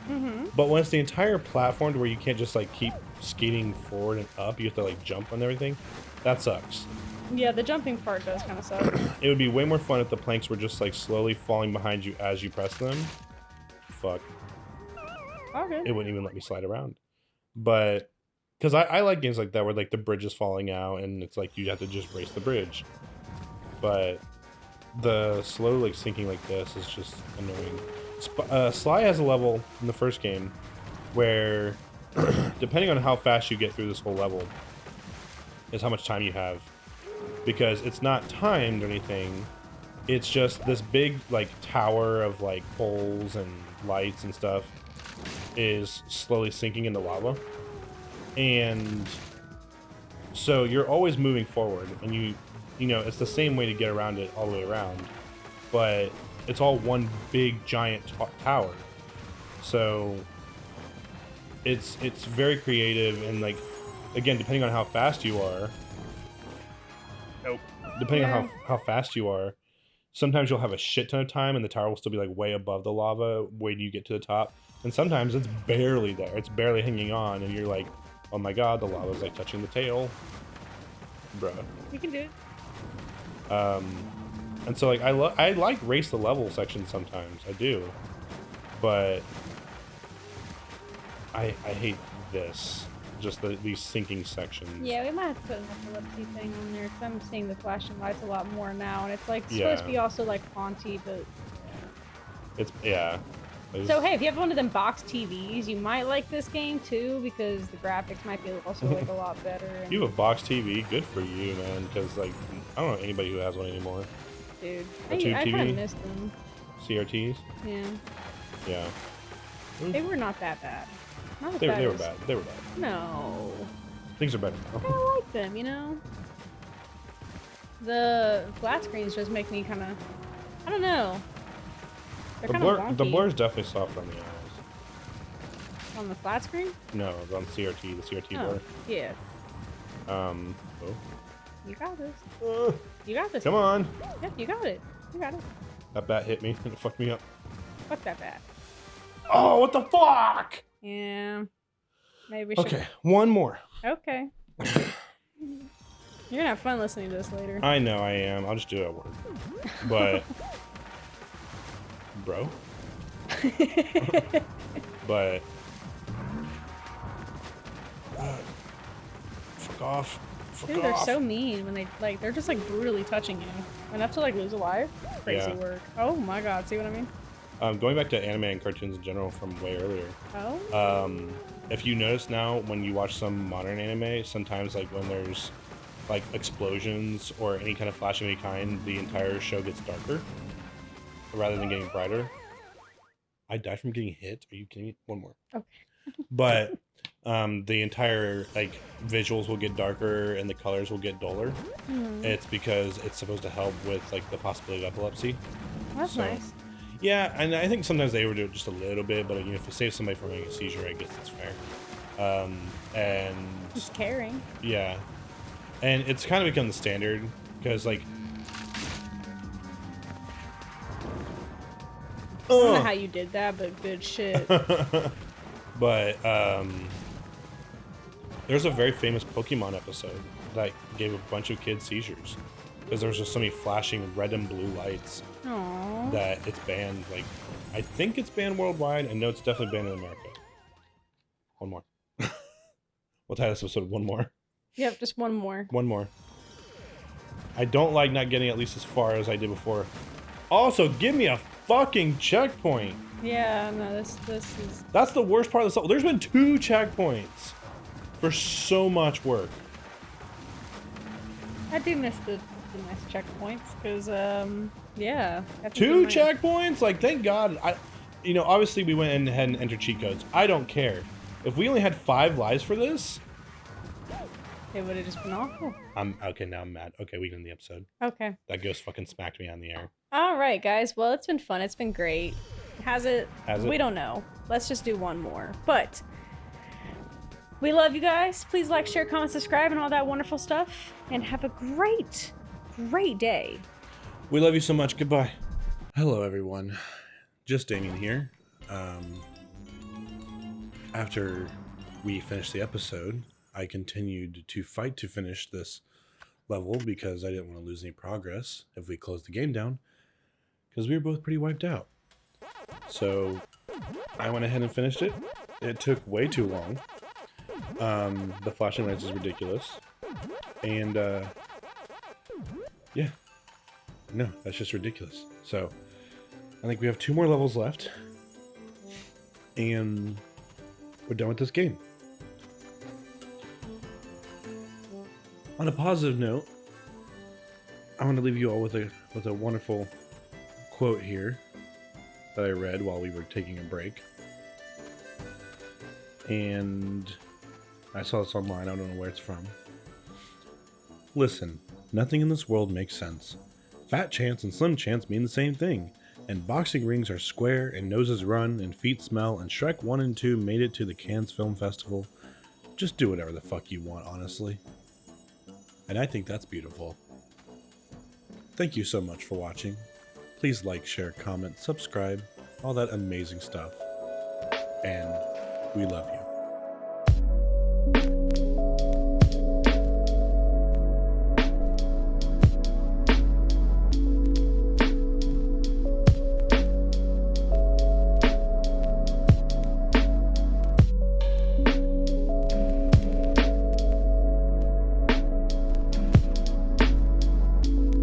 But when it's the entire platform to where you can't just like keep skating forward and up, you have to like jump on everything. That sucks. Yeah, the jumping part does kind of suck. It would be way more fun if the planks were just like slowly falling behind you as you press them. Fuck. Okay. It wouldn't even let me slide around. But because I like games like that where like the bridge is falling out and it's like you have to just race the bridge. But the slow like sinking like this is just annoying. Sly has a level in the first game where depending on how fast you get through this whole level is how much time you have. Because it's not timed or anything. It's just this big like tower of like poles and lights and stuff is slowly sinking into lava. And so you're always moving forward and you know, it's the same way to get around it all the way around, but it's all one big giant tower. So it's very creative and like, again, depending on how fast you are, depending on how fast you are, sometimes you'll have a shit ton of time and the tower will still be like way above the lava when you get to the top. And sometimes it's barely there. It's barely hanging on and you're like, oh my god, the lava's like touching the tail. Bruh. You can do it. And so like I like race the level section sometimes. I do. But I hate this. Just these sinking sections. Yeah, we might have to put an epilepsy thing on there because I'm seeing the flashing lights a lot more now, and it's like supposed to be also like haunty, but It's yeah. So hey, if you have one of them box TVs, you might like this game too because the graphics might be also like a lot better. And... You have a box TV, good for you, man. Because like I don't know anybody who has one anymore. Dude, I kind of missed them. CRTs. Yeah. Yeah. They were not that bad. Not as They bad were as... bad. They were bad. No. Things are better now. I like them, you know? The flat screens just make me kind of... I don't know. They're kind of wonky. The blur's definitely soft on the eyes. On the flat screen? No, it's on CRT, the CRT blur. Yeah. Oh. You got this. You got this. Come on. Yep, you got it. You got it. That bat hit me and it fucked me up. Fuck that bat. Oh, what the fuck? Yeah. Maybe we should... Okay, one more. Okay. You're gonna have fun listening to this later. I know I am. I'll just do it at work. But... Bro? But... fuck off. Fuck Dude, off. they're so mean when they, like, they're just, like, brutally touching you. Enough to, like, lose a life? Crazy work. Oh my god, see what I mean? Going back to anime and cartoons in general from way earlier. Oh? If you notice now, when you watch some modern anime, sometimes, like, when there's, like, explosions or any kind of flash of any kind, the entire show gets darker rather than getting brighter. I died from getting hit? Are you kidding me? One more. Okay. But... the entire like visuals will get darker and the colors will get duller. It's because it's supposed to help with like the possibility of epilepsy. That's nice. Yeah, and I think sometimes they overdo it just a little bit, but you know, if it saves somebody from having a seizure, I guess it's fair. And just caring. Yeah, and it's kind of become the standard because like I don't know how you did that, but good shit. But there's a very famous Pokemon episode that gave a bunch of kids seizures because there was just so many flashing red and blue lights. Aww. That it's banned. Like, I think it's banned worldwide. I know it's definitely banned in America. One more. We'll title this episode one more. Yep, just one more. One more. I don't like not getting at least as far as I did before. Also, give me a fucking checkpoint. Yeah, no, this is... That's the worst part of this level. There's been 2 checkpoints for so much work. I do miss the nice checkpoints, because, yeah. 2 checkpoints? Like, thank God. You know, obviously we went ahead and entered cheat codes. I don't care. If we only had 5 lives for this... It would have just been awful. Okay, now I'm mad. Okay, we end the episode. Okay. That ghost fucking smacked me on the air. Alright, guys. Well, it's been fun. It's been great. Has it? Has it? We don't know. Let's just do one more. But we love you guys. Please like, share, comment, subscribe, and all that wonderful stuff. And have a great, great day. We love you so much. Goodbye. Hello, everyone. Just Damien here. After we finished the episode, I continued to fight to finish this level because I didn't want to lose any progress if we closed the game down, because we were both pretty wiped out. So I went ahead and finished it. It took way too long. The flashing lights is ridiculous. And yeah. No, that's just ridiculous. So I think we have 2 more levels left. And we're done with this game. On a positive note, I want to leave you all with a wonderful quote here that I read while we were taking a break. And I saw this online, I don't know where it's from. Listen, nothing in this world makes sense. Fat chance and slim chance mean the same thing. And boxing rings are square, and noses run, and feet smell, and Shrek 1 and 2 made it to the Cannes Film Festival. Just do whatever the fuck you want, honestly. And I think that's beautiful. Thank you so much for watching. Please like, share, comment, subscribe, all that amazing stuff. And we love you.